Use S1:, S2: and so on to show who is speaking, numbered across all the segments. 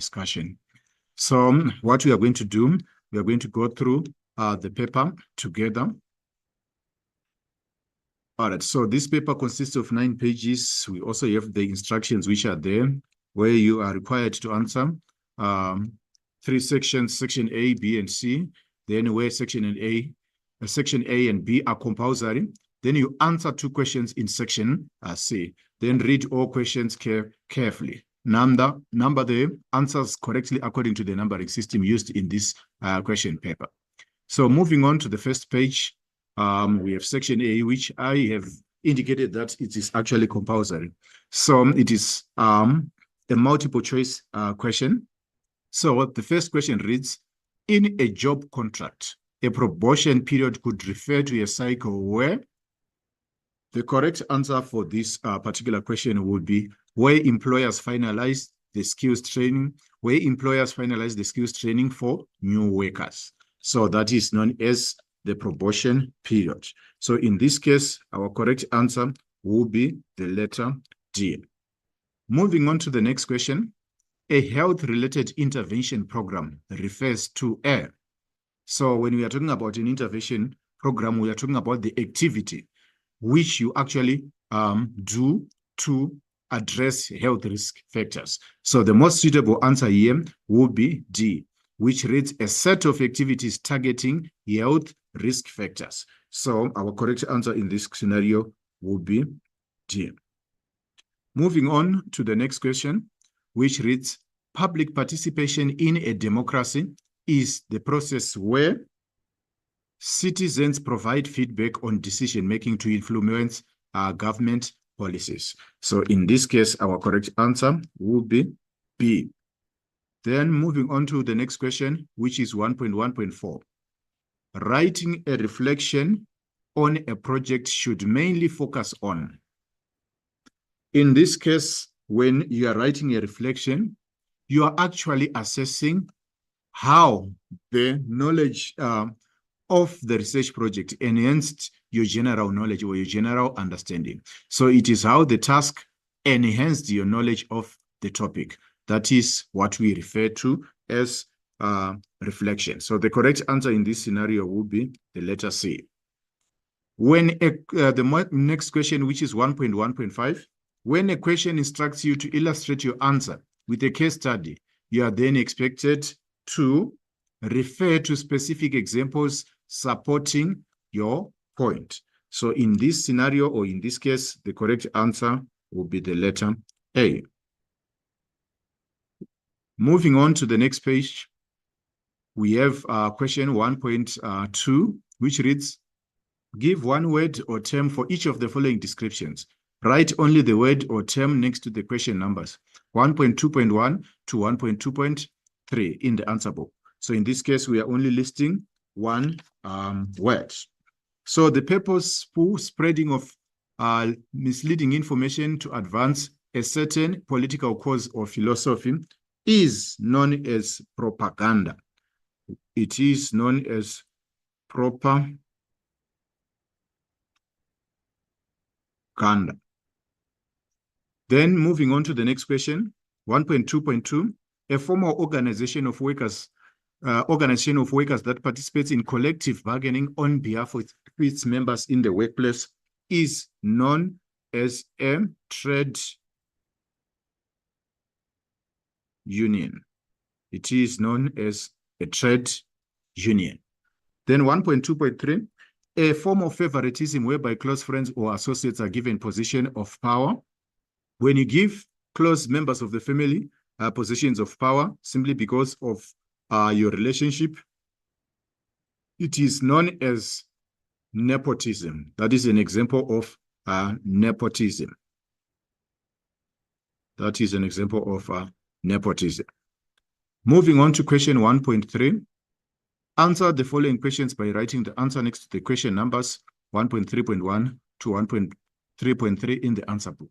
S1: discussion. So what we are going to do, we are going to go through the paper together. All right, so this paper consists of 9 pages. We also have the instructions which are there, where you are required to answer 3 sections, section A, B, and C. Then where section A and B are compulsory. Then you answer 2 questions in section C. Then read all questions carefully. Number the answers correctly according to the numbering system used in this question paper. So moving on to the first page, we have section A, which I have indicated that it is actually compulsory. So it is a multiple choice question. So the first question reads, in a job contract, a probation period could refer to a cycle where the correct answer for this particular question would be where employers finalize the skills training, for new workers. So that is known as the probation period. So in this case, our correct answer will be the letter D. Moving on to the next question. A health-related intervention program refers to a. So when we are talking about an intervention program, we are talking about the activity which you actually do to address health risk factors. So the most suitable answer here would be D, which reads a set of activities targeting health risk factors. So our correct answer in this scenario would be D. Moving on to the next question, which reads, public participation in a democracy is the process where citizens provide feedback on decision-making to influence government policies. So in this case, our correct answer would be B. Then moving on to the next question, which is 1.1.4. Writing a reflection on a project should mainly focus on. In this case, when you are writing a reflection, you are actually assessing how the knowledge of the research project enhanced your general knowledge or your general understanding. So it is how the task enhanced your knowledge of the topic. That is what we refer to as reflection. So the correct answer in this scenario would be the letter C. When the next question, which is 1.1.5, when a question instructs you to illustrate your answer with a case study, you are then expected to refer to specific examples supporting your point. So in this scenario, or in this case, the correct answer will be the letter A. Moving on to the next page, we have question 1.2, which reads, give one word or term for each of the following descriptions. Write only the word or term next to the question numbers, 1.2.1 to 1.2.3 in the answer book. So in this case, we are only listing one word. So the purposeful spreading of misleading information to advance a certain political cause or philosophy is known as propaganda. It is known as propaganda. Then moving on to the next question, 1.2.2, a formal organization of workers that participates in collective bargaining on behalf of its members in the workplace is known as a trade union. It is known as a trade union. Then 1.2.3, a form of favoritism whereby close friends or associates are given position of power. When you give close members of the family positions of power simply because of your relationship, it is known as nepotism. That is an example of nepotism. That is an example of nepotism. Moving on to question 1.3. Answer the following questions by writing the answer next to the question numbers 1.3.1 to 1.3.3 in the answer book.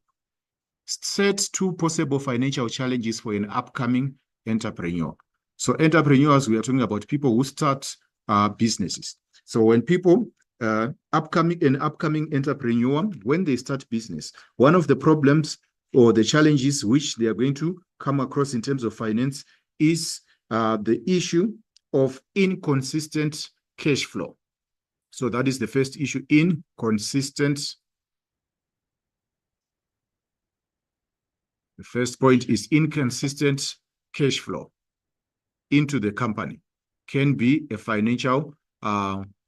S1: Set 2 possible financial challenges for an upcoming entrepreneur. So entrepreneurs, we are talking about people who start businesses. So when people, an upcoming entrepreneur, when they start business, one of the problems or the challenges which they are going to come across in terms of finance is the issue of inconsistent cash flow. So that is the first issue, inconsistent. The first point is inconsistent cash flow into the company can be a financial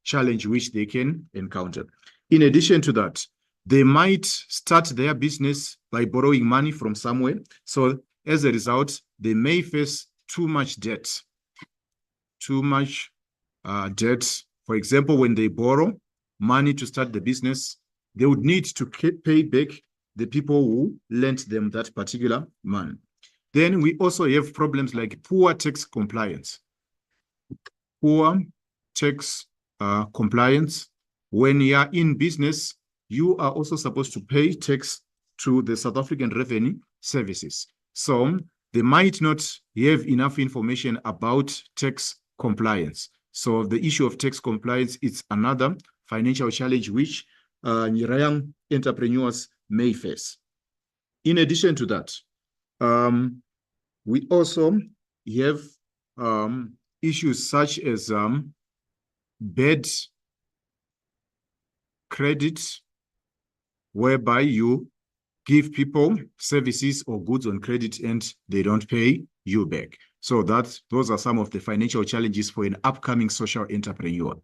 S1: challenge which they can encounter. In addition to that, they might start their business by borrowing money from somewhere. So as a result, they may face too much debt. Too much debt. For example, when they borrow money to start the business, they would need to pay back the people who lent them that particular money. Then we also have problems like poor tax compliance. Poor tax compliance. When you are in business, you are also supposed to pay tax to the South African Revenue Services. So they might not have enough information about tax compliance. So the issue of tax compliance is another financial challenge which young entrepreneurs may face. In addition to that, we also have issues such as bad credit, whereby you give people services or goods on credit and they don't pay you back. So those are some of the financial challenges for an upcoming social entrepreneur.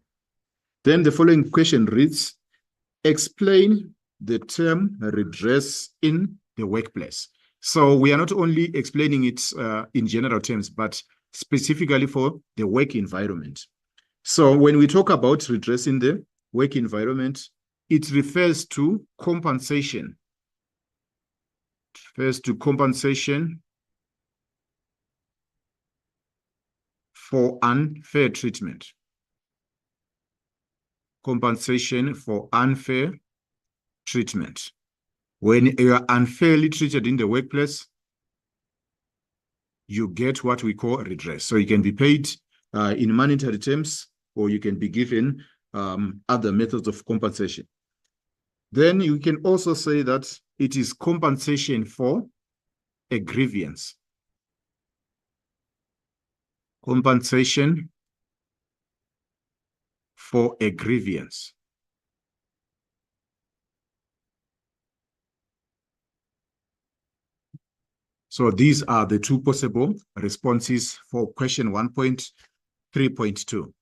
S1: Then the following question reads, explain the term redress in the workplace. So we are not only explaining it in general terms, but specifically for the work environment. So when we talk about redress in the work environment, it refers to compensation. It refers to compensation for unfair treatment. Compensation for unfair treatment. When you are unfairly treated in the workplace, you get what we call redress. So you can be paid in monetary terms, or you can be given other methods of compensation. Then you can also say that it is compensation for a grievance. Compensation for a grievance. So these are the two possible responses for question 1.3.2.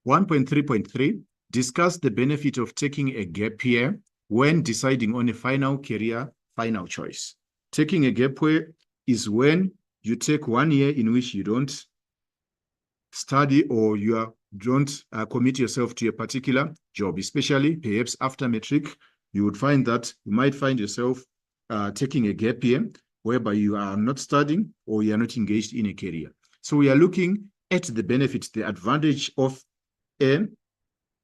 S1: 1.3.3, discuss the benefit of taking a gap year when deciding on a final choice. Taking a gap year is when you take 1 year in which you don't study or you don't commit yourself to a particular job, especially perhaps after matric. You would find that you might find yourself taking a gap year whereby you are not studying or you are not engaged in a career. So we are looking at the benefits, the advantage of a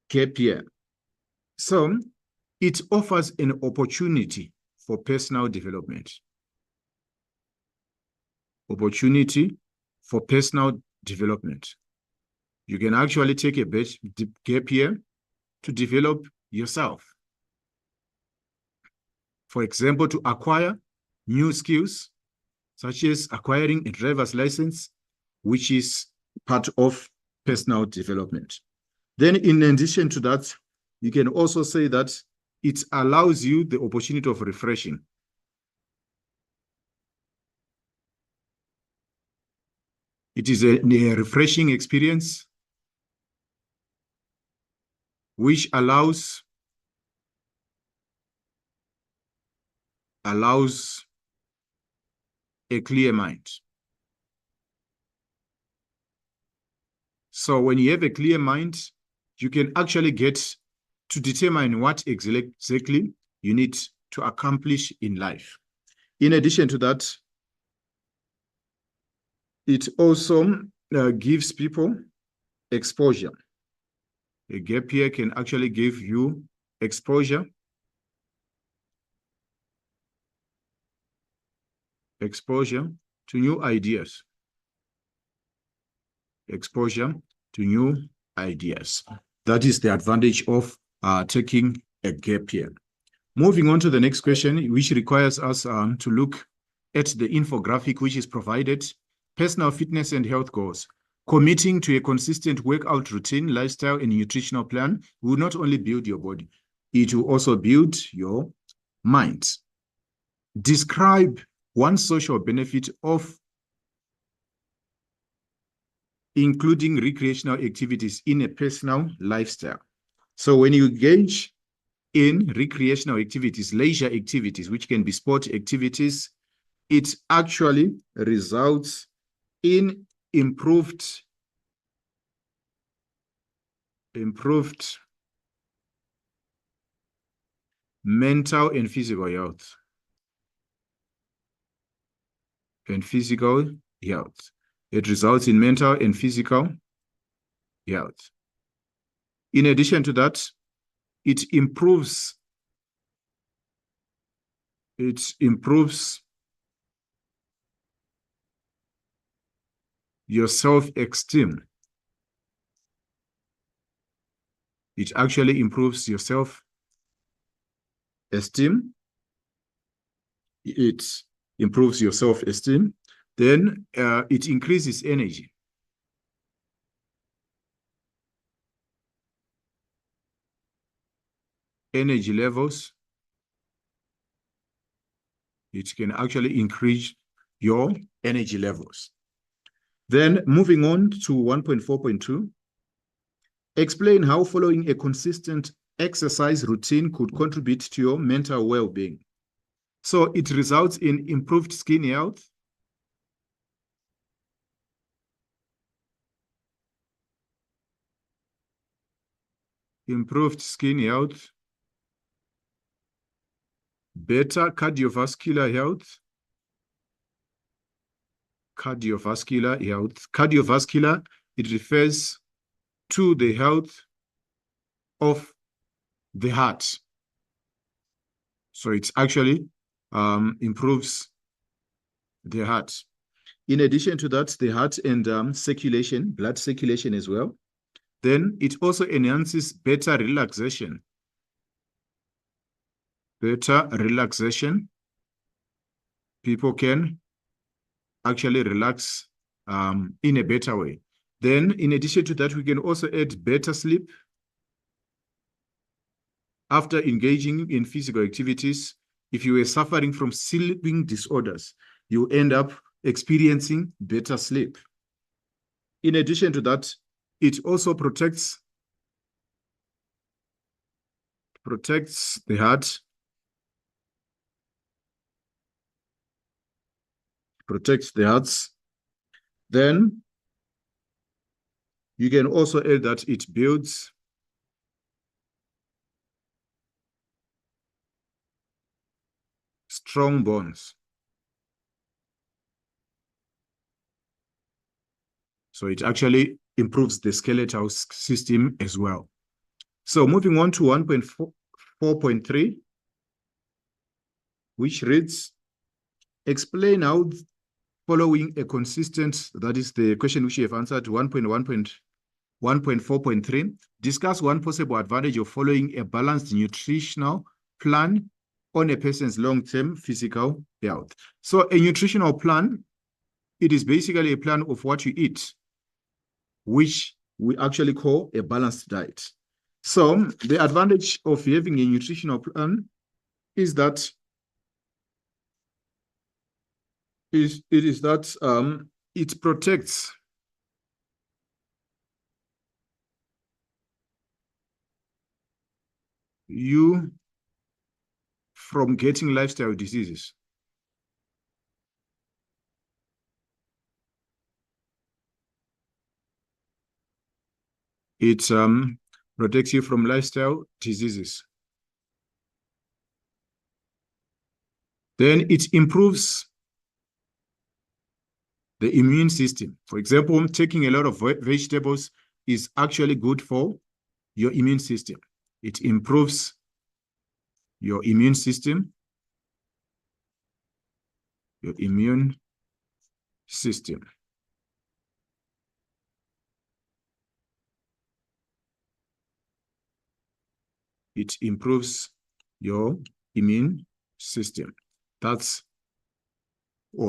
S1: gap year. So it offers an opportunity for personal development. Opportunity for personal development. You can actually take a gap year to develop yourself. For example, to acquire new skills, such as acquiring a driver's license, which is part of personal development. Then in addition to that, you can also say that it allows you the opportunity of refreshing. It is a refreshing experience which allows a clear mind. So when you have a clear mind, you can actually get to determine what exactly you need to accomplish in life. In addition to that, it also gives people exposure. A gap year can actually give you exposure. Exposure to new ideas. Exposure to new ideas. That is the advantage of taking a gap year. Moving on to the next question, which requires us to look at the infographic which is provided. personal fitness and health goals. Committing to a consistent workout routine, lifestyle, and nutritional plan will not only build your body, it will also build your mind. Describe one social benefit of including recreational activities in a personal lifestyle. So when you engage in recreational activities, leisure activities, which can be sport activities, it actually results in improved mental and physical health. It results in mental and physical health. In addition to that, it improves your self-esteem. It actually improves your self-esteem. It improves your self-esteem. Then it increases energy. Energy levels. It can actually increase your energy levels. Then moving on to 1.4.2, explain how following a consistent exercise routine could contribute to your mental well-being. So it results in improved skin health, better cardiovascular health. Cardiovascular, it refers to the health of the heart. So it actually improves the heart. In addition to that, the heart and circulation, blood circulation as well. Then it also enhances better relaxation. People can actually relax in a better way. Then in addition to that, we can also add better sleep. After engaging in physical activities, if you were suffering from sleeping disorders, you end up experiencing better sleep. In addition to that, it also protects the heart, Then you can also add that it builds strong bones. So it actually improves the skeletal system as well. So moving on to 1.4.3, which reads, explain how following a consistent, that is the question which you have answered, 1.4.3, discuss one possible advantage of following a balanced nutritional plan on a person's long-term physical health. So a nutritional plan, it is basically a plan of what you eat, which we actually call a balanced diet. So the advantage of having a nutritional plan is that it protects you from getting lifestyle diseases. It protects you from lifestyle diseases. Then it improves the immune system. For example, taking a lot of vegetables is actually good for your immune system. It improves your immune system. It improves your immune system.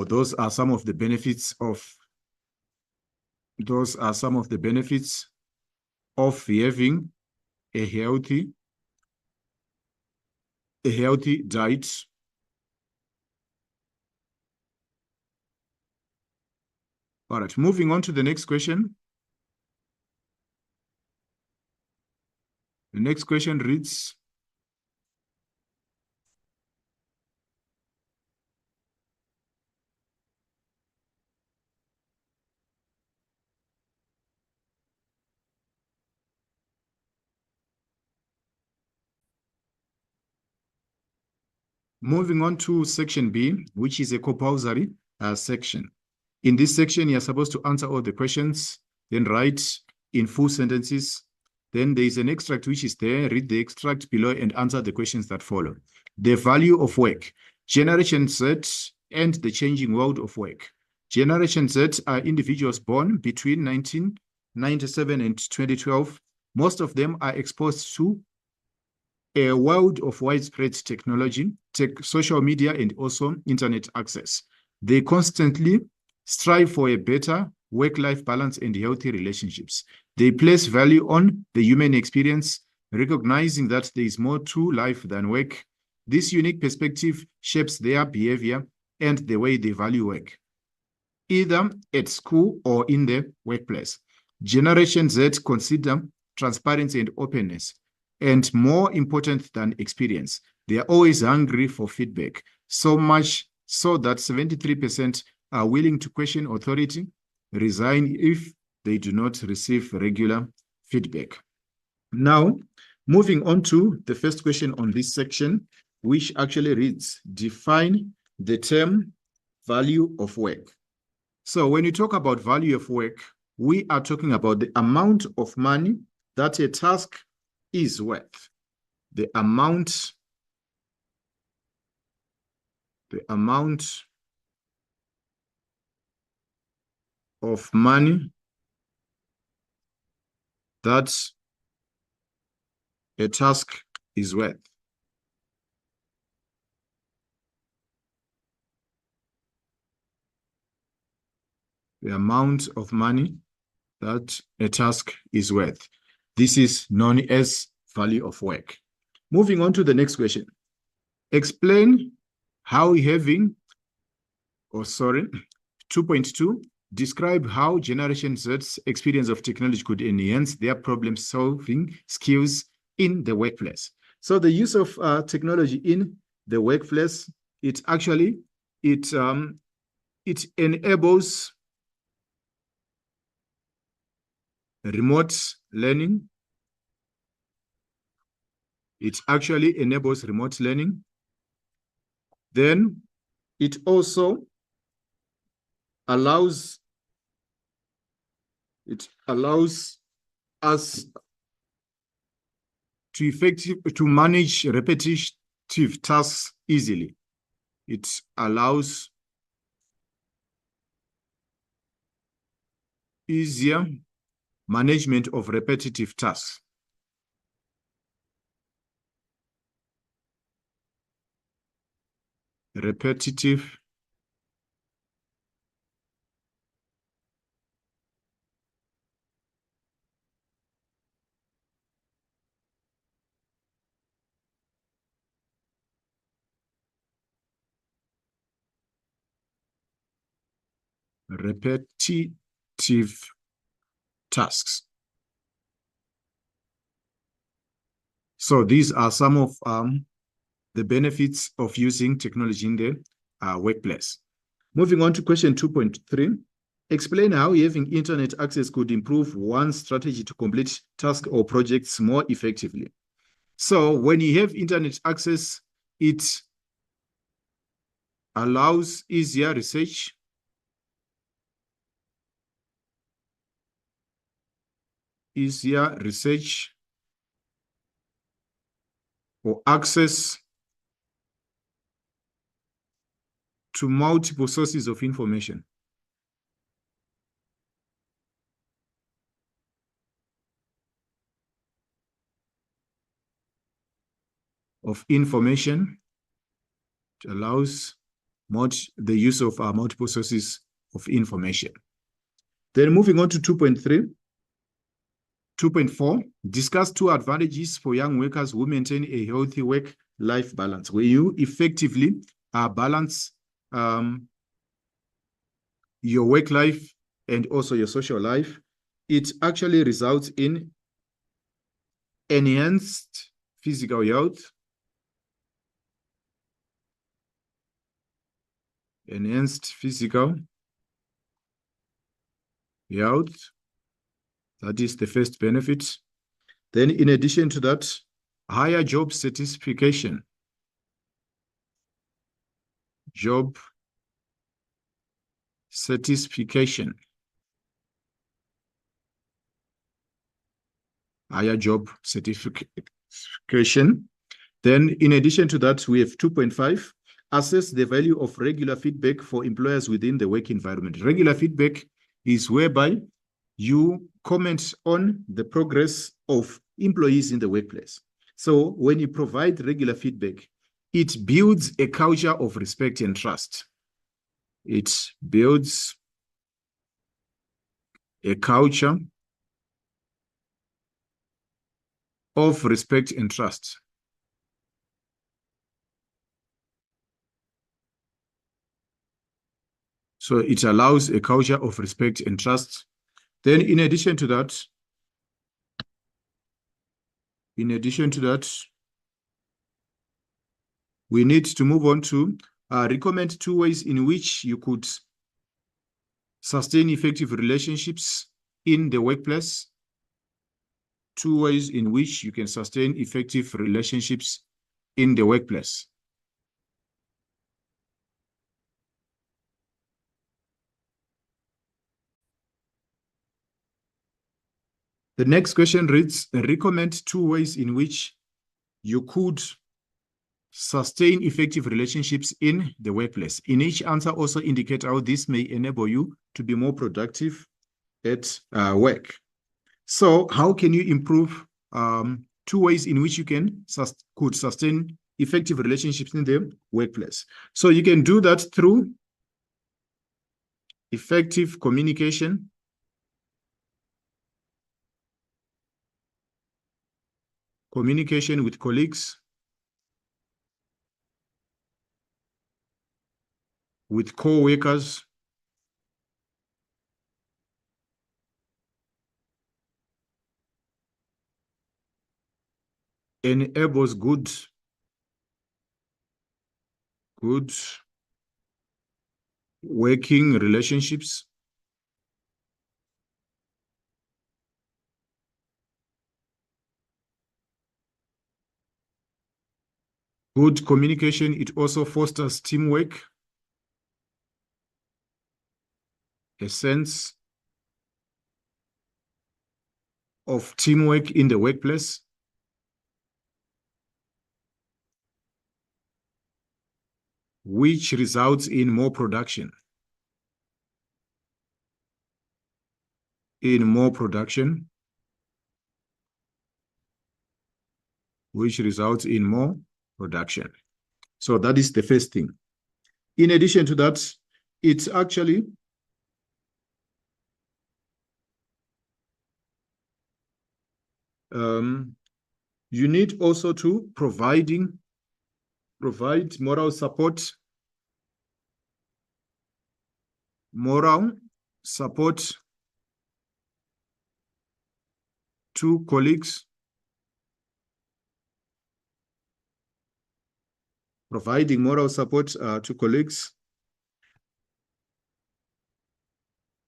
S1: Those are some of the benefits of those are some of the benefits of having a healthy diet. All right, moving on to the next question. The next question reads, moving on to section B, which is a compulsory section. In this section, you're supposed to answer all the questions, then write in full sentences. Then there is an extract which is there. Read the extract below and answer the questions that follow. The value of work, Generation Z and the changing world of work. Generation Z are individuals born between 1997 and 2012. Most of them are exposed to a world of widespread technology, social media, and also internet access. They constantly strive for a better work-life balance and healthy relationships. They place value on the human experience, recognizing that there is more to life than work. This unique perspective shapes their behavior and the way they value work, either at school or in the workplace. Generation Z consider transparency and openness, and more important than experience, they are always hungry for feedback, so much so that 73% are willing to question authority, resign if they do not receive regular feedback. Now, moving on to the first question on this section, which actually reads, define the term value of work. So when you talk about value of work, we are talking about the amount of money that a task is worth. The amount of money that a task is worth. The amount of money that a task is worth. This is known as value of work. Moving on to the next question. Explain how having, 2.2, describe how Generation Z's experience of technology could enhance their problem-solving skills in the workplace. So the use of technology in the workplace, it enables remote learning. It actually enables remote learning. Then it also allows us to manage repetitive tasks easily. It allows easier management of repetitive tasks. Repetitive tasks. So these are some of the benefits of using technology in the workplace. Moving on to question 2.3. Explain how having internet access could improve one's strategy to complete tasks or projects more effectively. So when you have internet access, it allows easier research, or access to multiple sources of information. It allows the use of multiple sources of information. Then moving on to 2.3. 2.4, discuss 2 advantages for young workers who maintain a healthy work-life balance, where you effectively balance your work life and also your social life. It actually results in enhanced physical health, that is the first benefit. Then in addition to that, higher job satisfaction. Job satisfaction. Higher job satisfaction. Then in addition to that, we have 2.5, assess the value of regular feedback for employers within the work environment. Regular feedback is whereby you comment on the progress of employees in the workplace. So when you provide regular feedback, it builds a culture of respect and trust. It builds a culture of respect and trust. So it allows a culture of respect and trust. Then in addition to that, we need to move on to recommend 2 ways in which you could sustain effective relationships in the workplace. 2 ways in which you can sustain effective relationships in the workplace. The next question reads, recommend 2 ways in which you could sustain effective relationships in the workplace. In each answer, also indicate how this may enable you to be more productive at work. So how can you improve 2 ways in which you could sustain effective relationships in the workplace? So you can do that through effective communication, communication with colleagues, with co-workers, enables good working relationships. Good communication, it also fosters teamwork, a sense of teamwork in the workplace. Which results in more production. Which results in more production. So that is the first thing. In addition to that, it's actually you need also to provide moral support to colleagues, providing moral support to colleagues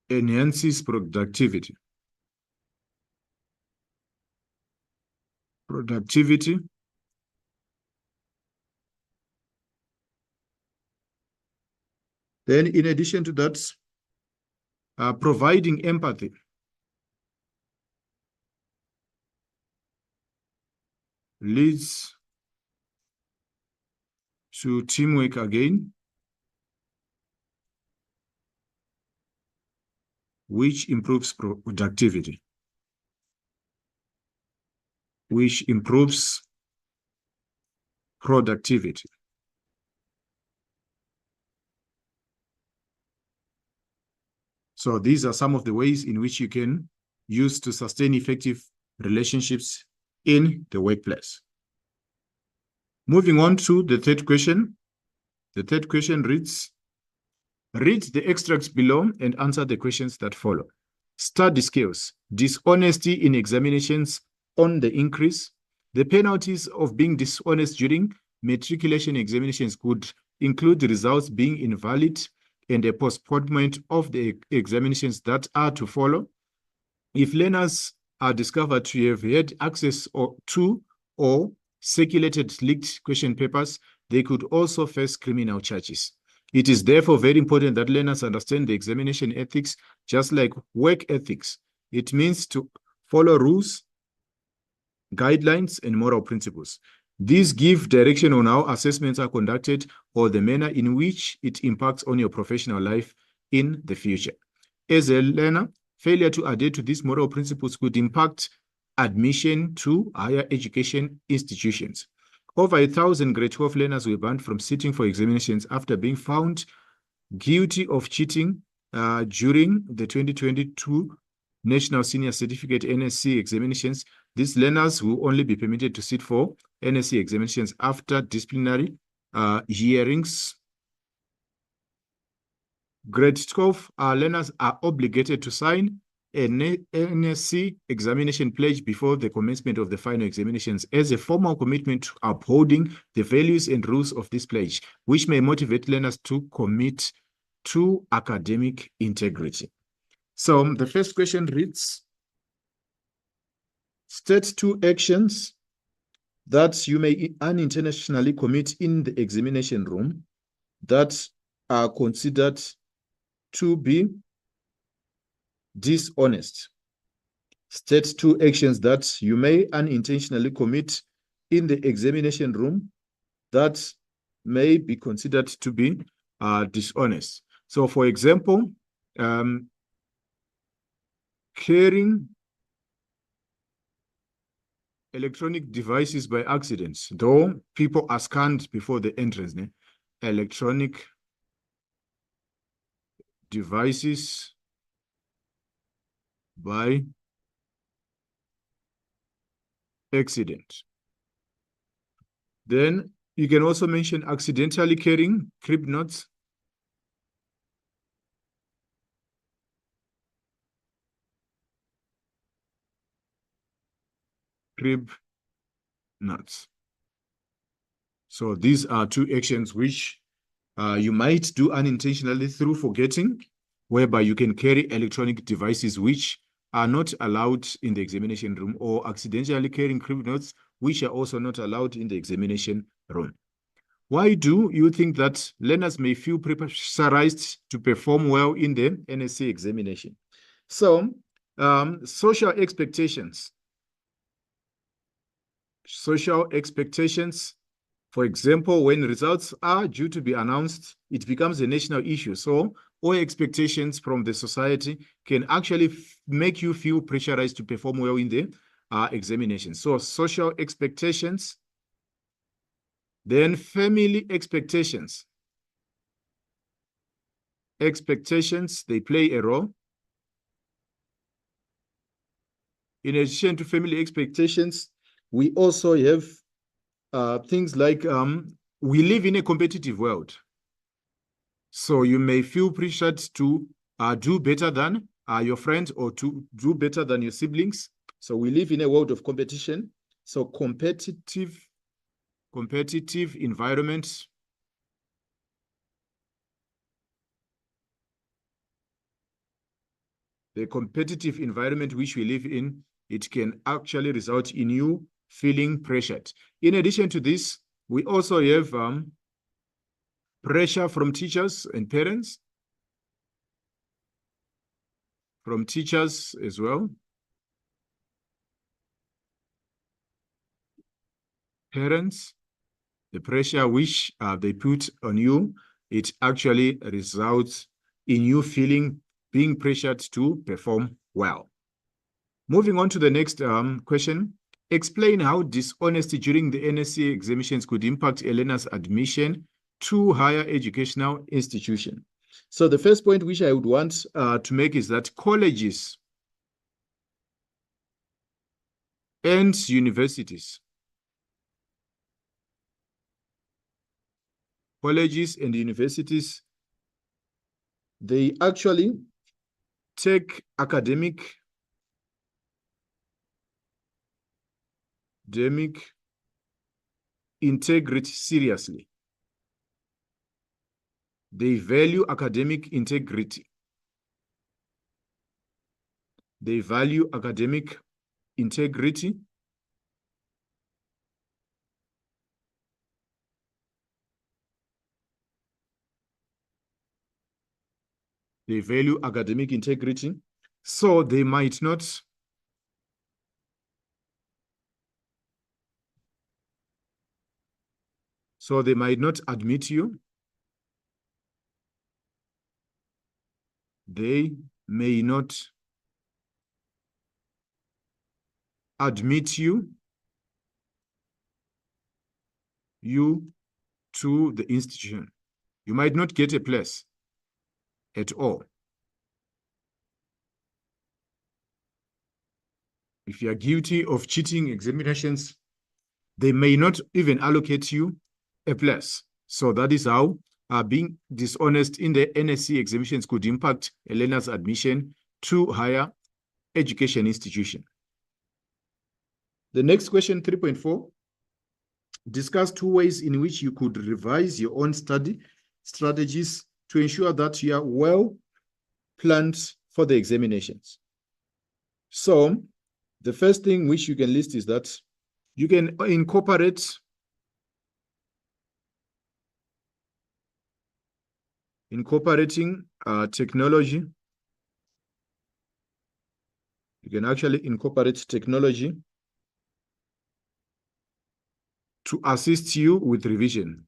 S1: enhances productivity. Then in addition to that, providing empathy leads to teamwork again, which improves productivity. So these are some of the ways in which you can use to sustain effective relationships in the workplace. Moving on to the third question. The third question reads, read the extracts below and answer the questions that follow. Study skills. Dishonesty in examinations on the increase. The penalties of being dishonest during matriculation examinations could include results being invalid and a postponement of the examinations that are to follow. If learners are discovered to have had access to or circulated leaked question papers, they could also face criminal charges. It is therefore very important that learners understand the examination ethics, just like work ethics. It means to follow rules, guidelines, and moral principles. These give direction on how assessments are conducted or the manner in which it impacts on your professional life in the future. As a learner, failure to adhere to these moral principles could impact admission to higher education institutions. Over 1,000 grade 12 learners were banned from sitting for examinations after being found guilty of cheating during the 2022 National Senior Certificate NSC examinations. These learners will only be permitted to sit for NSC examinations after disciplinary hearings. Grade 12 learners are obligated to sign an NSC examination pledge before the commencement of the final examinations as a formal commitment to upholding the values and rules of this pledge, which may motivate learners to commit to academic integrity. So the first question reads, state 2 actions that you may unintentionally commit in the examination room that are considered to be dishonest. State 2 actions that you may unintentionally commit in the examination room that may be considered to be dishonest. So, for example, carrying electronic devices by accident, though people are scanned before the entrance. Electronic devices by accident. Then you can also mention accidentally carrying crib knots, crib knots. So these are 2 actions which you might do unintentionally through forgetting, whereby you can carry electronic devices which are not allowed in the examination room, or accidentally carrying crib notes which are also not allowed in the examination room. Why do you think that learners may feel pressurized to perform well in the NSC examination? So, social expectations. Social expectations. For example, when results are due to be announced, it becomes a national issue. So all expectations from the society can actually make you feel pressurized to perform well in the examination. So social expectations. Then family expectations. Expectations, they play a role. In addition to family expectations, we also have things like we live in a competitive world. So you may feel pressured to do better than your friends or to do better than your siblings. So we live in a world of competition. So competitive environment. The competitive environment which we live in, it can actually result in you feeling pressured. In addition to this, we also have pressure from teachers and parents. From teachers as well. Parents, the pressure which they put on you, it actually results in you being pressured to perform well. Moving on to the next question. Explain how dishonesty during the NSC examinations could impact a learner's admission to higher educational institution. So the first point which I would want to make is that colleges and universities, they actually take academic integrity seriously. They value academic integrity. They value academic integrity. They value academic integrity. So they might not admit you. They may not admit you to the institution. You might not get a place at all. If you are guilty of cheating examinations, they may not even allocate you a place. So that is how being dishonest in the NSC examinations could impact a learner's admission to higher education institution. The next question, 3.4, discuss 2 ways in which you could revise your own study strategies to ensure that you are well planned for the examinations. So the first thing which you can list is that you can incorporate technology. You can actually incorporate technology to assist you with revision.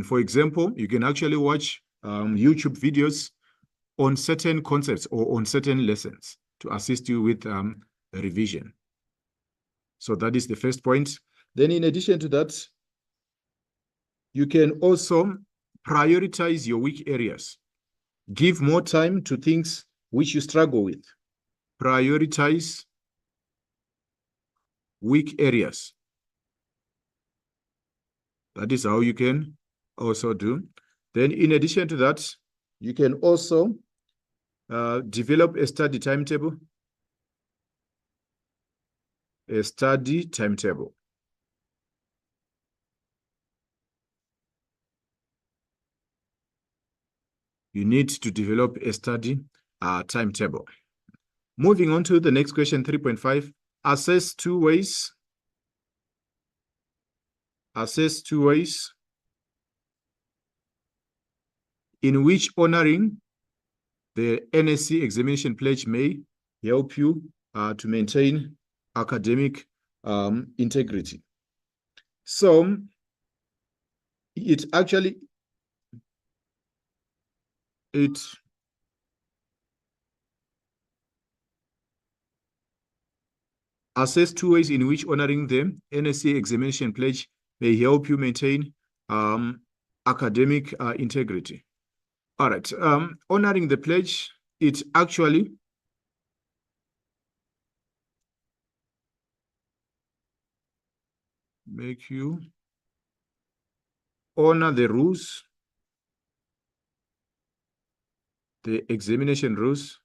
S1: For example, you can actually watch YouTube videos on certain concepts or on certain lessons to assist you with revision. So that is the first point. Then in addition to that, you can also prioritize your weak areas. Give more time to things which you struggle with. Prioritize weak areas. That is how you can also do. Then in addition to that, you can also develop a study timetable. A study timetable. You need to develop a study timetable. Moving on to the next question, 3.5. Assess 2 ways. Assess 2 ways in which honoring the NSC examination pledge may help you to maintain academic integrity. So it assess 2 ways in which honoring the NSC examination pledge may help you maintain academic integrity. All right, honoring the pledge, it actually make you honor the rules, the examination rules.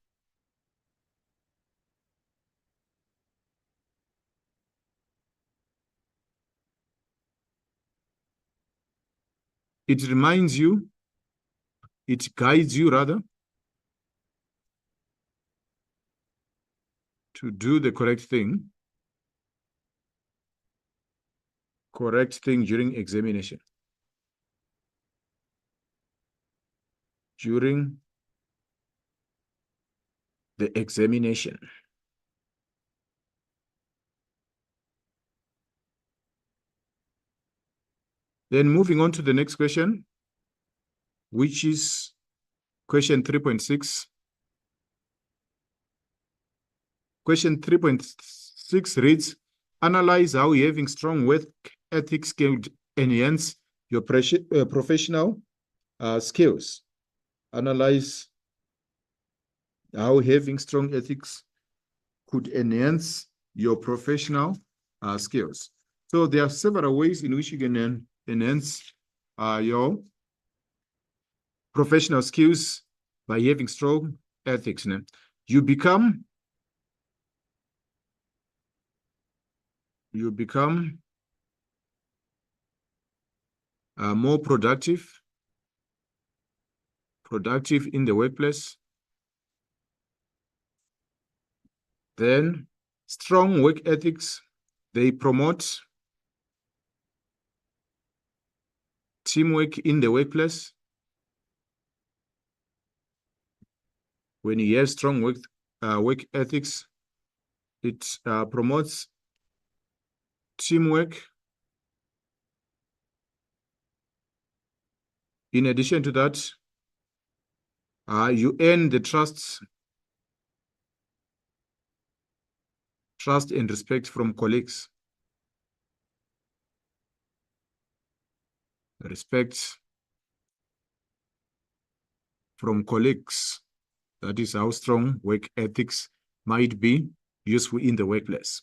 S1: It reminds you, it guides you rather, to do the correct thing during examination. During the examination. Then moving on to the next question, which is question 3.6. Question 3.6 reads, analyze how having strong work ethics can enhance your professional skills. Analyze how having strong ethics could enhance your professional skills. So there are several ways in which you can enhance your professional skills by having strong ethics. You become more productive in the workplace. Then strong work ethics, they promote teamwork in the workplace. When you have strong work ethics, it promotes teamwork. In addition to that, you earn the trust and respect from colleagues. Respect from colleagues. That is how strong work ethics might be useful in the workplace.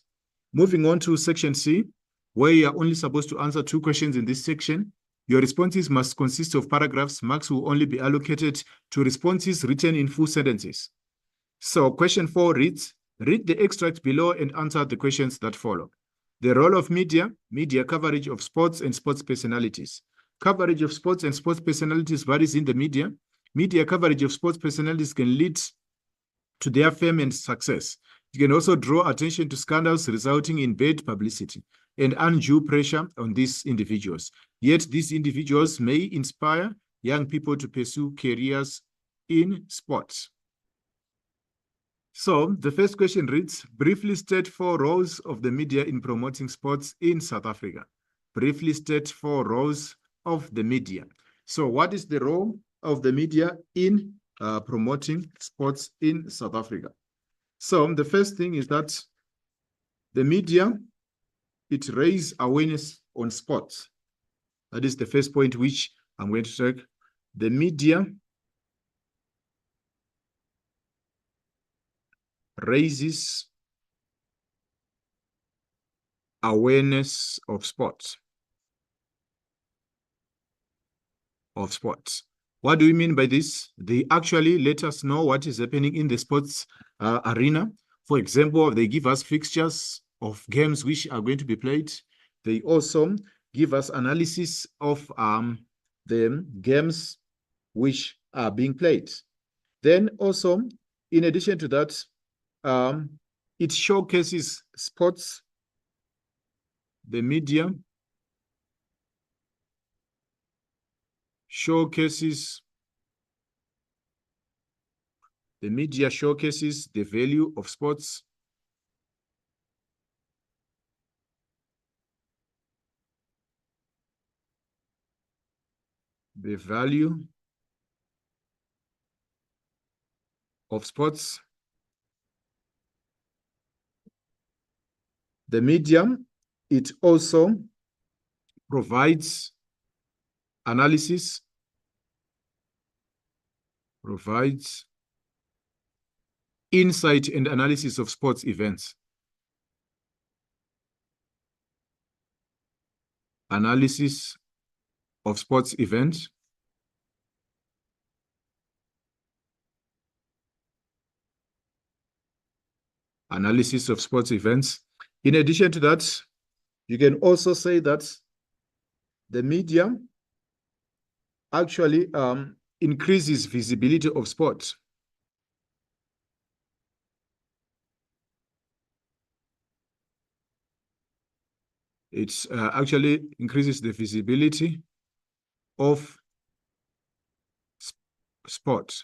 S1: Moving on to section C, where you are only supposed to answer 2 questions in this section. Your responses must consist of paragraphs. Marks will only be allocated to responses written in full sentences. So question 4 reads, read the extract below and answer the questions that follow. The role of media coverage of sports and sports personalities. Coverage of sports and sports personalities varies in the media. Media coverage of sports personalities can lead to their fame and success. It can also draw attention to scandals resulting in bad publicity and undue pressure on these individuals. Yet these individuals may inspire young people to pursue careers in sports. So the first question reads, briefly state 4 roles of the media in promoting sports in South Africa. Briefly state 4 roles of the media. So what is the role of the media in promoting sports in South Africa? So the first thing is that the media, it raises awareness on sports. That is the first point which I'm going to take. The media raises awareness of sports. What do we mean by this? They actually let us know what is happening in the sports arena. For example, they give us fixtures of games which are going to be played. They also give us analysis of the games which are being played. Then also, in addition to that, it showcases sports. The media showcases the value of sports. The value of sports. The media, it also provides analysis, provides insight and analysis of sports events. Analysis of sports events. Analysis of sports events. In addition to that, you can also say that the media actually increases visibility of sport. It actually increases the visibility of sport.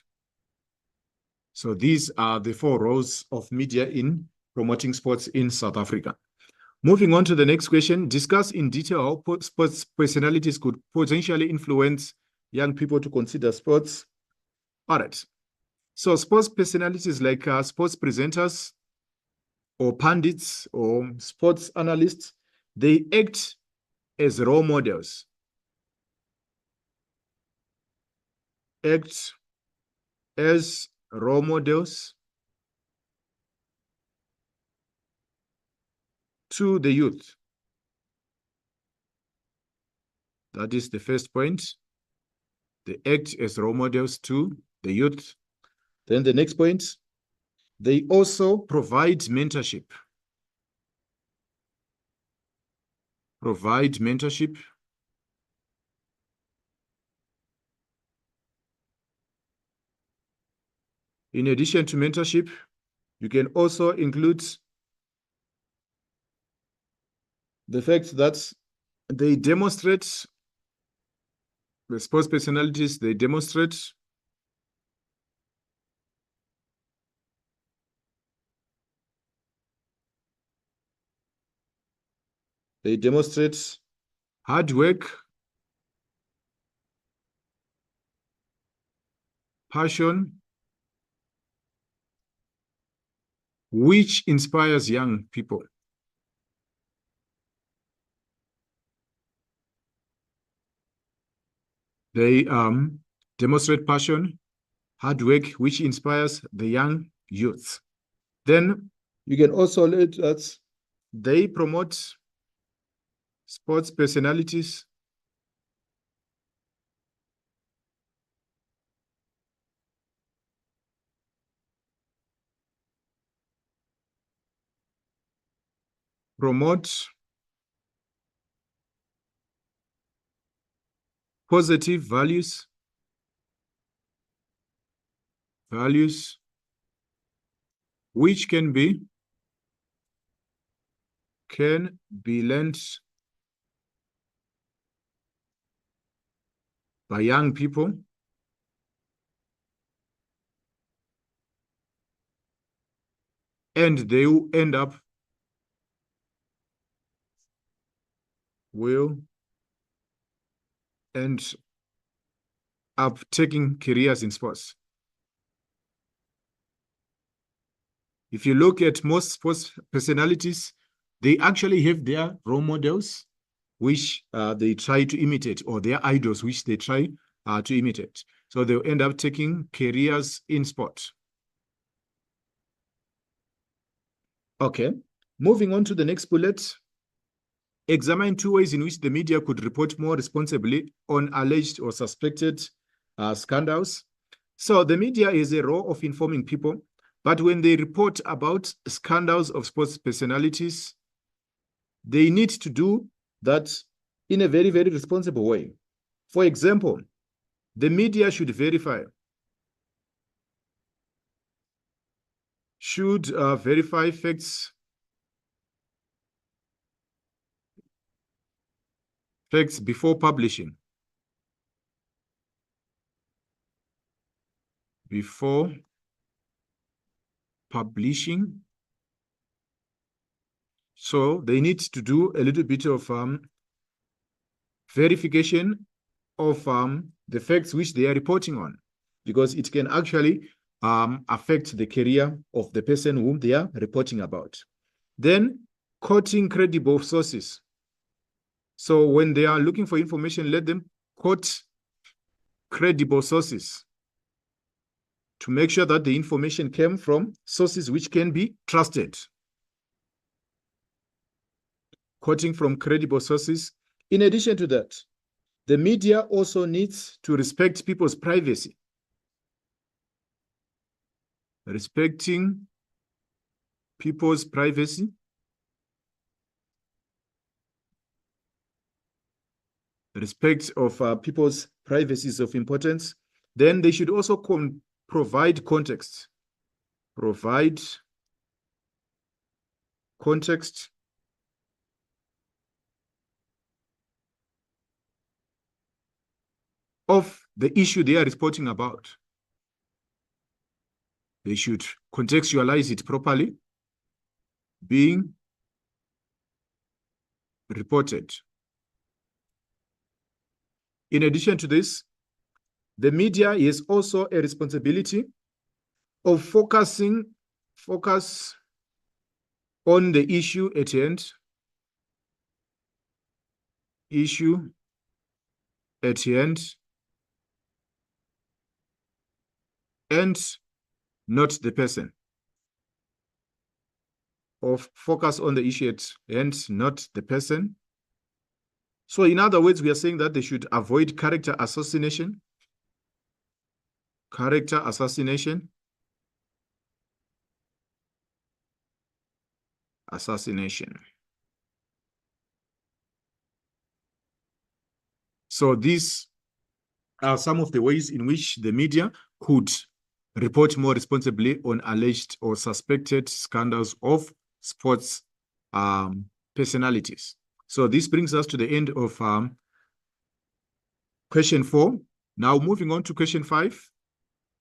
S1: So these are the 4 roles of media in promoting sports in South Africa. Moving on to the next question, discuss in detail how sports personalities could potentially influence young people to consider sports. All right. So sports personalities like sports presenters or pundits or sports analysts, they act as role models. Act as role models to the youth. That is the first point. They act as role models to the youth. Then the next point, they also provide mentorship. Provide mentorship. In addition to mentorship, you can also include the fact that they demonstrate, the sports personalities, they demonstrate hard work, passion, which inspires young people. They demonstrate passion, hard work, which inspires the young youth. Then you can also let that they promote sports personalities, promote positive values, which can be learned by young people. And they will end up taking careers in sports. If you look at most sports personalities, they actually have their role models, which they try to imitate, or their idols, which they try to imitate. So they'll end up taking careers in sport. Okay, moving on to the next bullet. Examine 2 ways in which the media could report more responsibly on alleged or suspected scandals. So the media is a role of informing people, but when they report about scandals of sports personalities, they need to do that in a very, very responsible way. For example, the media should verify facts before publishing. So they need to do a little bit of verification of the facts which they are reporting on, because it can actually affect the career of the person whom they are reporting about. Then, quoting credible sources. So when they are looking for information, let them quote credible sources to make sure that the information came from sources which can be trusted. Quoting from credible sources. In addition to that, the media also needs to respect people's privacy. Respecting people's privacy. Respect of people's privacy is of importance. Then they should also provide context. Provide context of the issue they are reporting about. They should contextualize it properly, being reported. In addition to this, the media is also a responsibility of focus on the issue at hand issue at hand and not the person. Or focus on the issue at hand, not the person. So in other words, we are saying that they should avoid character assassination. Character assassination. Assassination. So these are some of the ways in which the media could report more responsibly on alleged or suspected scandals of sports personalities. So this brings us to the end of question 4. Now moving on to question 5,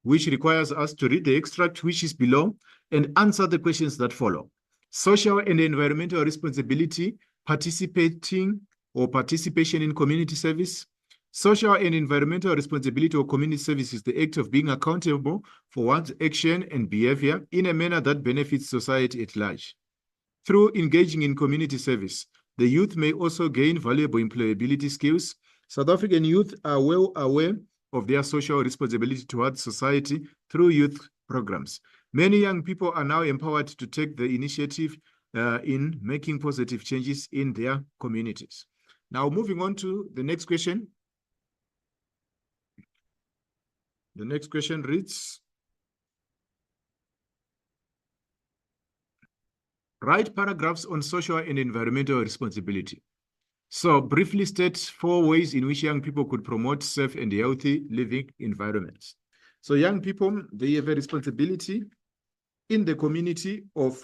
S1: which requires us to read the extract which is below and answer the questions that follow. Social and environmental responsibility, participation in community service. Social and environmental responsibility or community service is the act of being accountable for one's action and behavior in a manner that benefits society at large. Through engaging in community service, the youth may also gain valuable employability skills. South African youth are well aware of their social responsibility towards society through youth programs. Many young people are now empowered to take the initiative in making positive changes in their communities. Now, moving on to the next question. The next question reads, write paragraphs on social and environmental responsibility. So briefly state 4 ways in which young people could promote safe and healthy living environments. So young people, they have a responsibility in the community of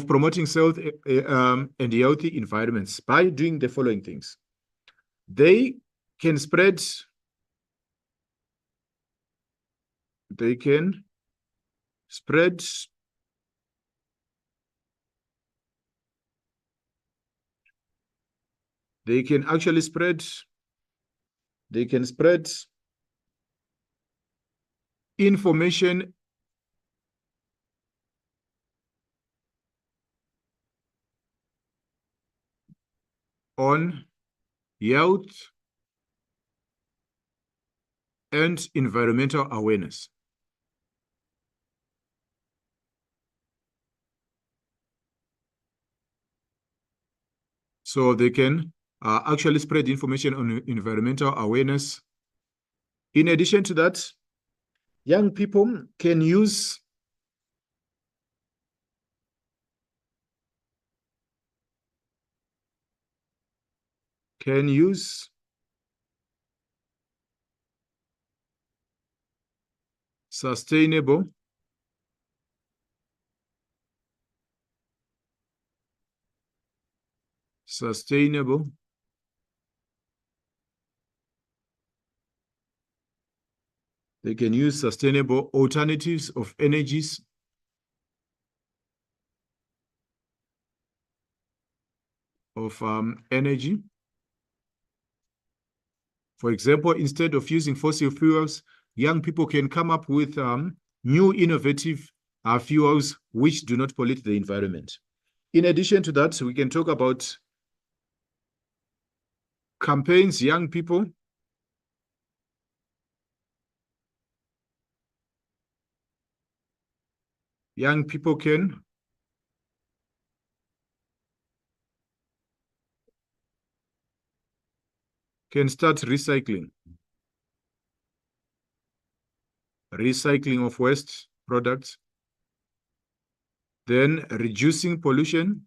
S1: promoting safe and healthy environments by doing the following things. They can spread information on health and environmental awareness. So they can actually spread information on environmental awareness. In addition to that, young people can use sustainable they can use sustainable alternatives of energies energy. For example, instead of using fossil fuels, young people can come up with new innovative fuels which do not pollute the environment. In addition to that, we can talk about campaigns. Young people can start recycling of waste products, then reducing pollution,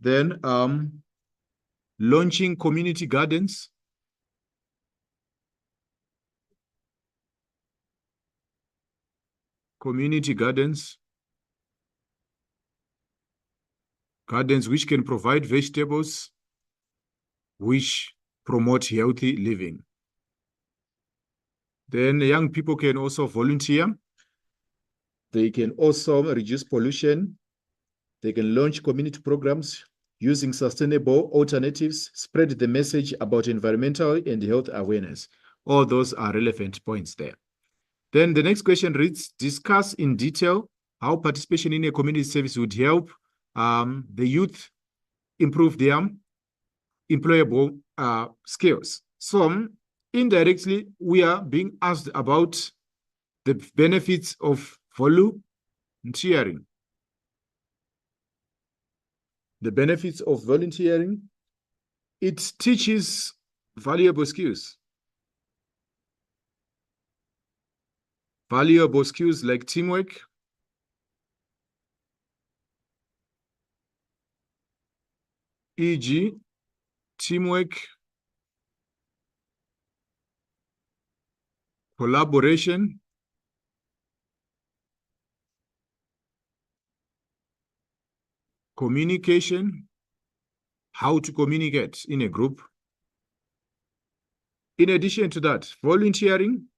S1: then launching community gardens, gardens which can provide vegetables which promote healthy living. Then young people can also volunteer. They can also reduce pollution. They can launch community programs using sustainable alternatives, spread the message about environmental and health awareness. All those are relevant points there. Then the next question reads, discuss in detail how participation in a community service would help the youth improve their employable skills. So indirectly, we are being asked about the benefits of volunteering. The benefits of volunteering, it teaches valuable skills. Valuable skills like teamwork, e.g., teamwork, collaboration, communication, how to communicate in a group. In addition to that, volunteering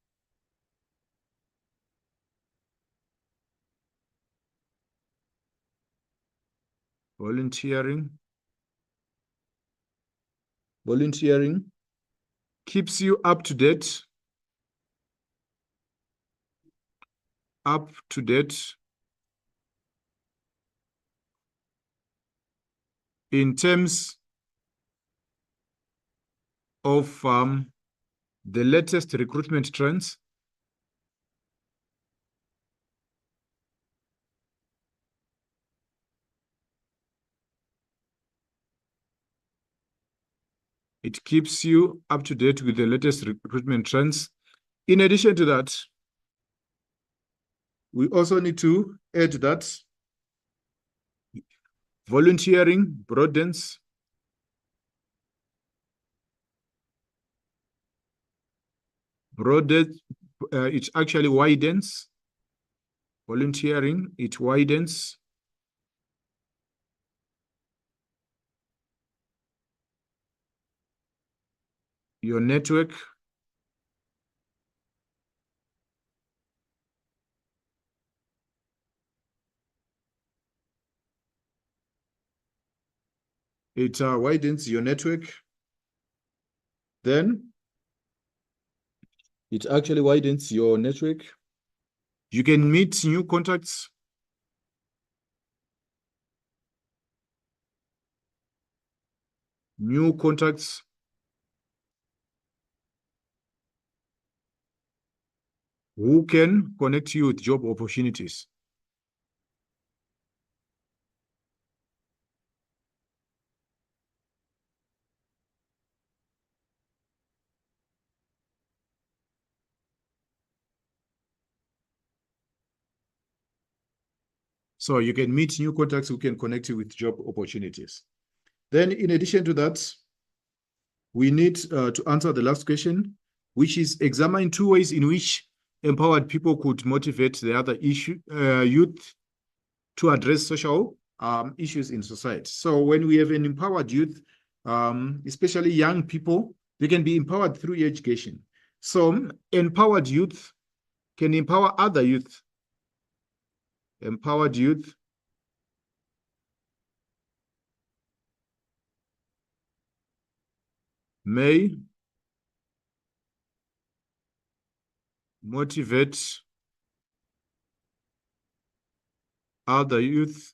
S1: keeps you up to date in terms of the latest recruitment trends. It keeps you up to date with the latest recruitment trends. In addition to that, we also need to add that volunteering broadens it actually widens. Volunteering, it widens your network. It widens your network. Then it actually widens your network. You can meet new contacts. New contacts. Who can connect you with job opportunities. So you can meet new contacts who can connect you with job opportunities. Then in addition to that, we need to answer the last question, which is examine two ways in which empowered people could motivate the other youth to address social issues in society. So when we have an empowered youth, especially young people, they can be empowered through education. So empowered youth can empower other youth. Empowered youth may motivate other youth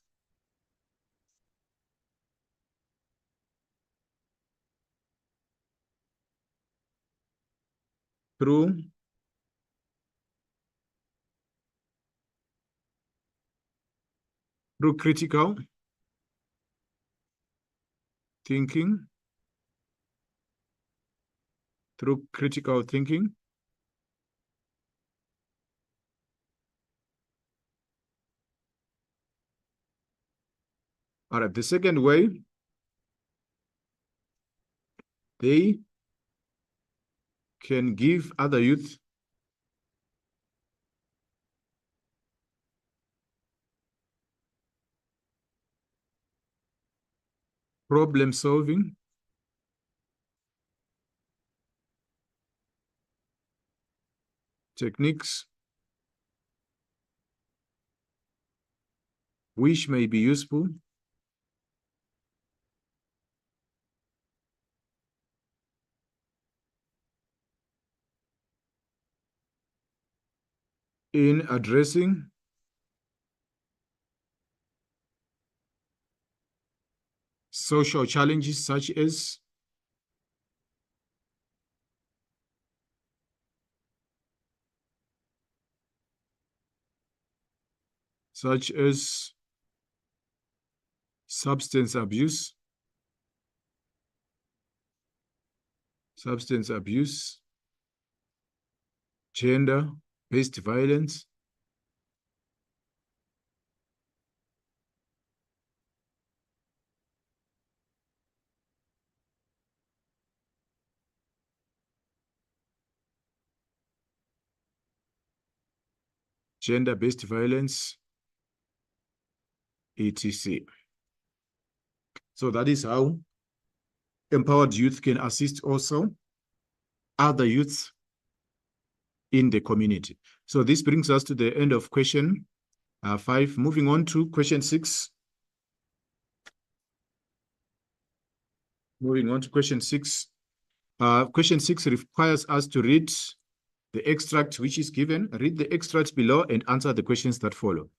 S1: through critical thinking, All right, the second way, they can give other youth problem solving techniques which may be useful in addressing social challenges such as substance abuse, gender-based violence, etc. So that is how empowered youth can assist also other youths in the community. So this brings us to the end of question 5. Moving on to question 6. Question 6 requires us to read the extract which is given. Read the extract below and answer the questions that follow.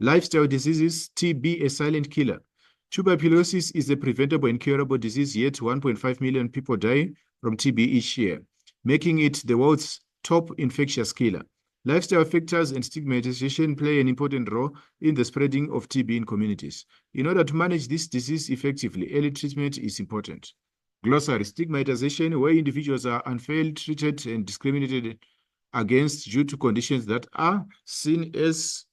S1: Lifestyle diseases, TB, a silent killer. Tuberculosis is a preventable and curable disease, yet 1.5 million people die from TB each year, making it the world's top infectious killer. Lifestyle factors and stigmatization play an important role in the spreading of TB in communities. In order to manage this disease effectively, early treatment is important. Glossary: stigmatization, where individuals are unfairly treated and discriminated against due to conditions that are seen as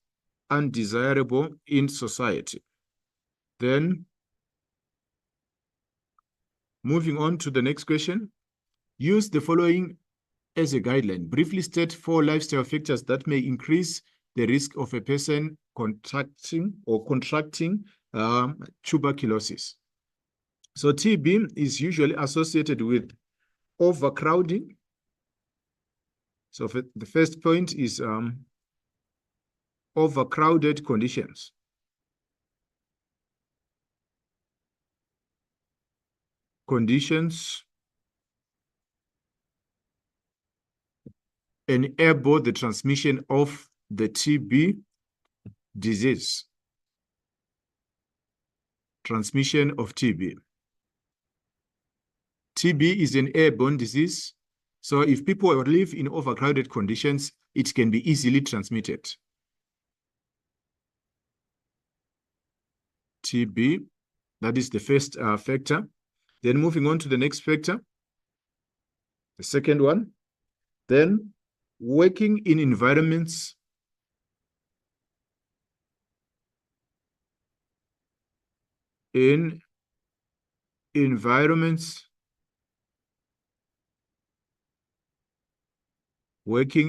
S1: undesirable in society. Then, moving on to the next question, use the following as a guideline. Briefly state 4 lifestyle factors that may increase the risk of a person contracting tuberculosis. So TB is usually associated with overcrowding. So the first point is overcrowded conditions. Enable the transmission of the TB disease. Transmission of TB. TB is an airborne disease. So if people live in overcrowded conditions, it can be easily transmitted. TB, that is the first factor. Then moving on to the next factor, the second one. Then working in environments working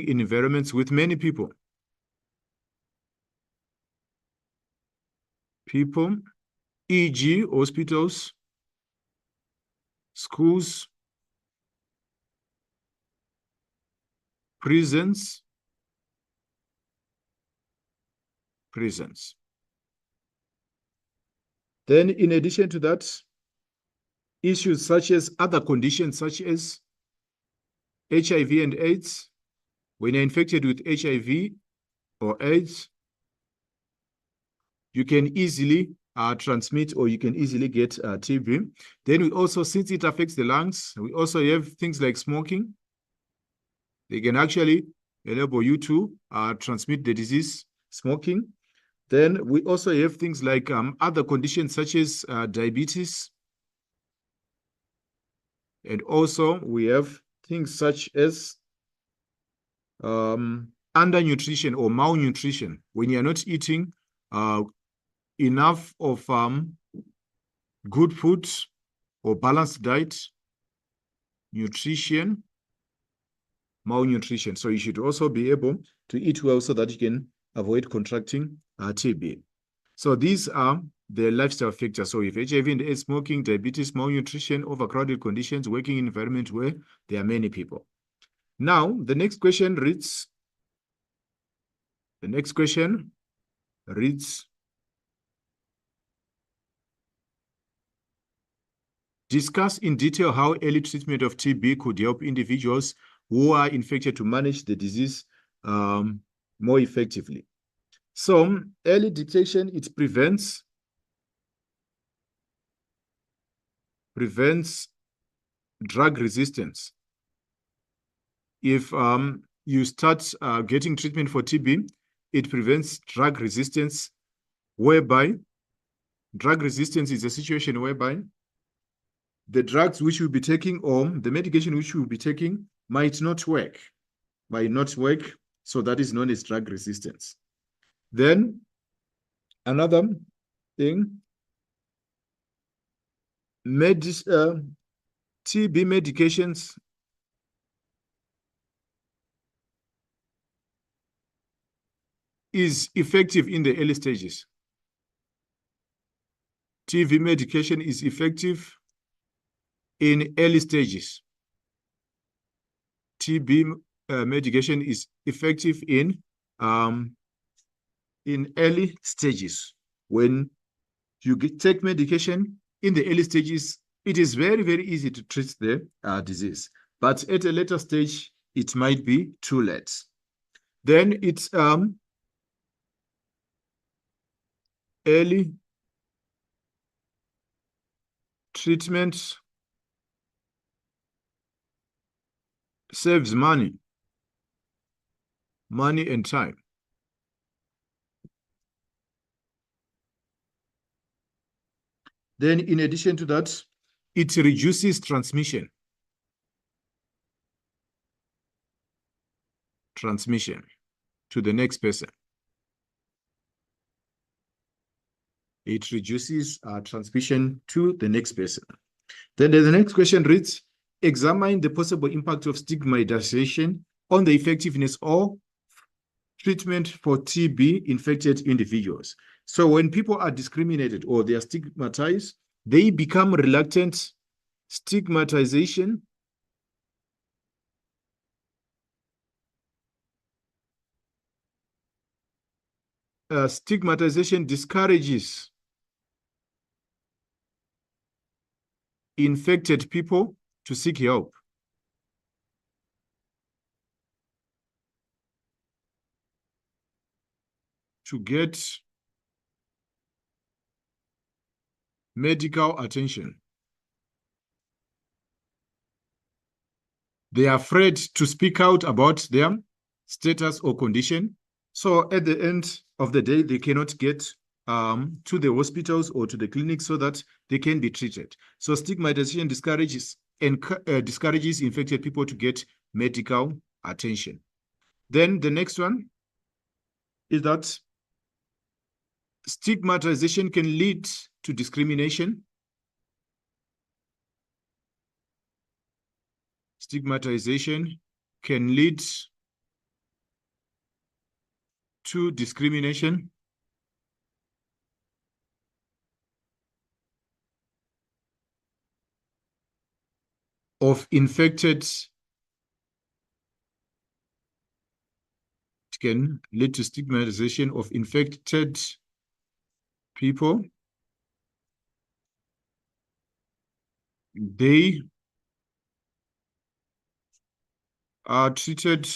S1: in environments with many people, e.g. hospitals, schools, prisons. Then in addition to that, issues such as other conditions such as HIV and AIDS. When you're infected with HIV or AIDS, you can easily transmit, or you can easily get TB. Then we also, since it affects the lungs, we also have things like smoking. They can actually enable you to transmit the disease, smoking. Then we also have things like other conditions such as diabetes. And also we have things such as undernutrition or malnutrition, when you're not eating enough of good food or balanced diet, malnutrition. So you should also be able to eat well so that you can avoid contracting TB. So these are the lifestyle factors. So if HIV and AIDS, smoking, diabetes, malnutrition, overcrowded conditions, working in environment where there are many people. Now, the next question reads, discuss in detail how early treatment of TB could help individuals who are infected to manage the disease more effectively. So early detection, it prevents drug resistance. If you start getting treatment for TB, it prevents drug resistance, whereby drug resistance is a situation whereby the drugs which you'll be taking or the medication which you'll be taking might not work. So that is known as drug resistance. Then another thing, TB medications is effective in the early stages. TB medication is effective in early stages. TB medication is effective in early stages. When you take medication in the early stages, it is very, very easy to treat the disease. But at a later stage, it might be too late. Then it's early treatment saves money and time. Then in addition to that, it reduces transmission to the next person. It reduces transmission to the next person. Then the next question reads, examine the possible impact of stigmatization on the effectiveness of treatment for TB infected individuals. So when people are discriminated or they are stigmatized, they become reluctant. Stigmatization discourages infected people to seek help. To get medical attention. They are afraid to speak out about their status or condition. So at the end of the day, they cannot get to the hospitals or to the clinics so that they can be treated. So stigmatization discourages infected people to get medical attention. Then the next one is that stigmatization can lead to discrimination. Stigmatization can lead to discrimination. Of infected, it can lead to stigmatization of infected people. They are treated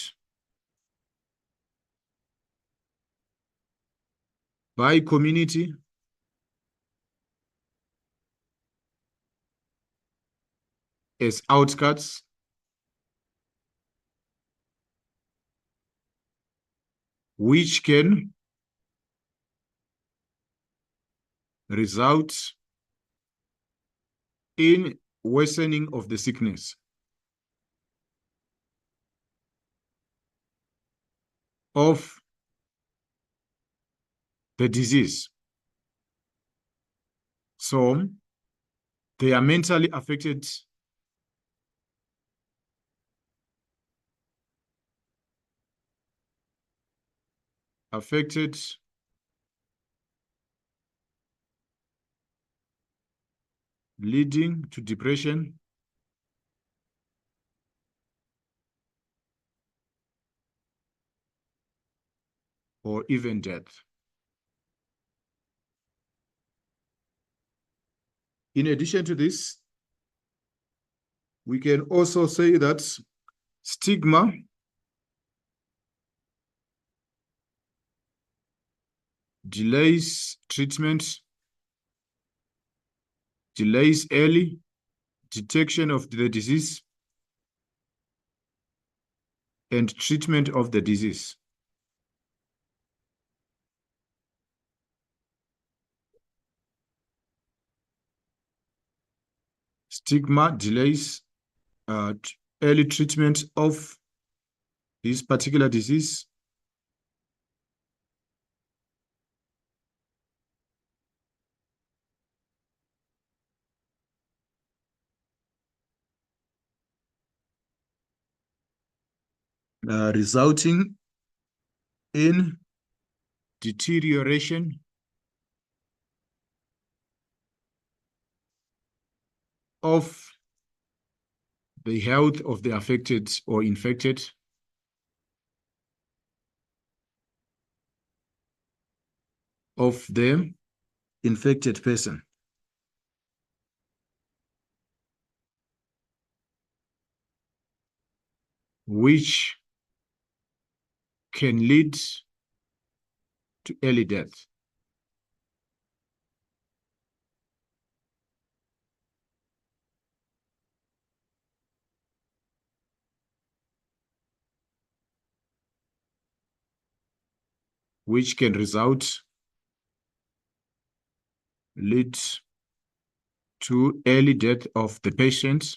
S1: by community as outcasts, which can result in worsening of the sickness. Of the disease. So they are mentally affected. Leading to depression, or even death. In addition to this, we can also say that stigma delays treatment, delays early detection of the disease, and treatment of the disease. Stigma delays early treatment of this particular disease. Resulting in deterioration of the health of the affected or infected, of the infected person. Which can lead to early death. Which can lead to early death of the patient.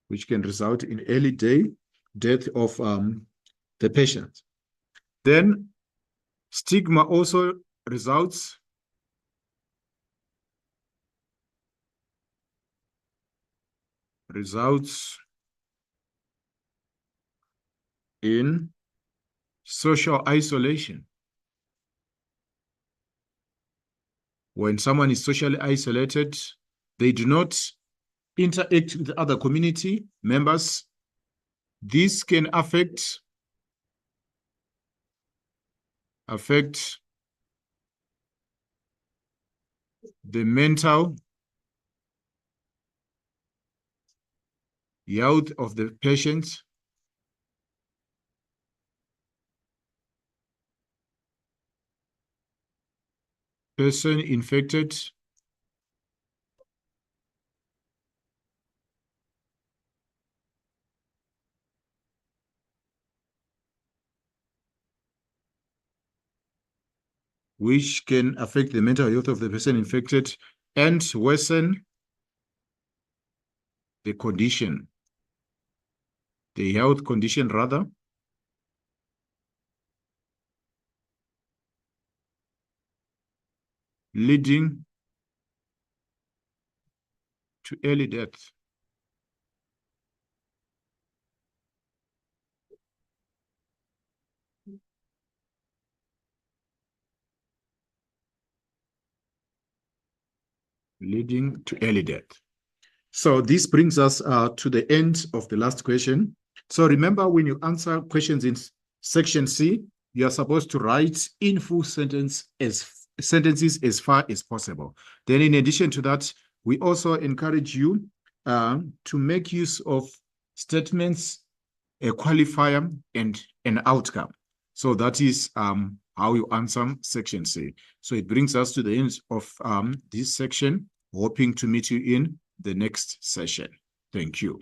S1: Which can result in early death of the patient. Then stigma also results in social isolation. When someone is socially isolated, they do not interact with other community members. This can affect the mental health of the patient. Person infected which can affect the mental health of the person infected and worsen the condition, the health condition rather, leading to early death. Leading to early death. So this brings us to the end of the last question. So remember, when you answer questions in section C, you are supposed to write in full sentences as far as possible. Then in addition to that, we also encourage you to make use of statements, a qualifier, and an outcome. So that is how you answer section C. So it brings us to the end of this section, hoping to meet you in the next session. Thank you.